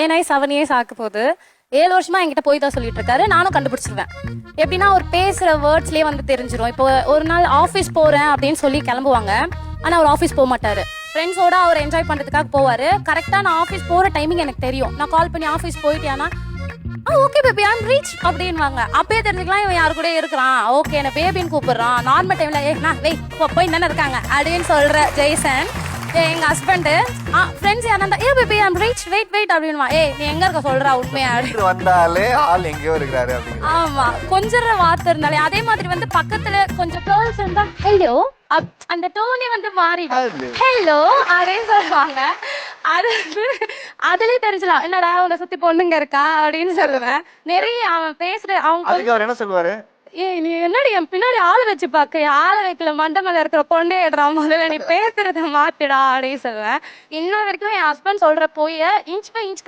கல்யாணம் ஆகி 7 இயர்ஸ் ஆக போகுது. 7 வருஷமா என்கிட்ட போய் தான் சொல்லிட்டு இருக்காரு. நானும் கண்டுபிடிச்சிருவேன். எப்படின்னா அவர் பேசுற வேர்ட்ஸ்லயே வந்து தெரிஞ்சிடும். இப்போ ஒரு நாள் ஆஃபீஸ் போறேன் அப்படின்னு சொல்லி கிளம்புவாங்க. ஆனா அவர் ஆஃபீஸ் போக மாட்டாரு. ஃப்ரெண்ட்ஸோட அவர் என்ஜாய் பண்றதுக்காக போவாரு. கரெக்டா நான் ஆஃபீஸ் போற டைமிங் எனக்கு தெரியும். நான் கால் பண்ணி ஆஃபீஸ் போயிட்டியானா ஓகே பேபி ஐம் ரீச் அப்படின்வாங்க. அப்பயே தெரிஞ்சுக்கலாம் இவன் யாரு கூட இருக்கிறான். ஓகே என்ன பேபின்னு கூப்பிடுறான். நார்மல் டைம்ல வெய் போய் தானே இருக்காங்க அப்படின்னு சொல்ற ஜெய்சன் எங்க ஹஸ்பண்ட் ஃப்ரெண்ட்ஸ் யாரா பேபி ஐம் ரீச் வெயிட் அப்படின்வா. நீ எங்க இருக்க சொல்றா உண்மையா வந்தாலே ஆள் எங்கேயோ இருக்கிறாரு. ஆமா கொஞ்சம் வார்த்தை இருந்தாலே அதே மாதிரி வந்து பக்கத்துல கொஞ்சம் கேர்ள்ஸ் இருந்தா ஹலோ அந்த டோனே வந்து மாறிடும். ஹலோ அப்படின்னு சொல்லுவாங்க. அது அதுலயே தெரிஞ்சலாம் என்னடா உன்னை சுத்தி பொண்ணுங்க இருக்கா அப்படின்னு சொல்லுவேன். நிறைய அவன் பேசுற அவங்க என்ன சொல்லுவாரு, நீ என்னடி என் பின்னாடி ஆள் வச்சு பாக்க ஆளை வைக்கல மண்டை மேல இருக்கிற பொண்ணே எடுறா முதல்ல நீ பேசுறத மாத்திடா அப்படின்னு சொல்லுவேன். இன்ன வரைக்கும் என் ஹஸ்பண்ட் சொல்ற போய் இன்ச் பை இன்ச்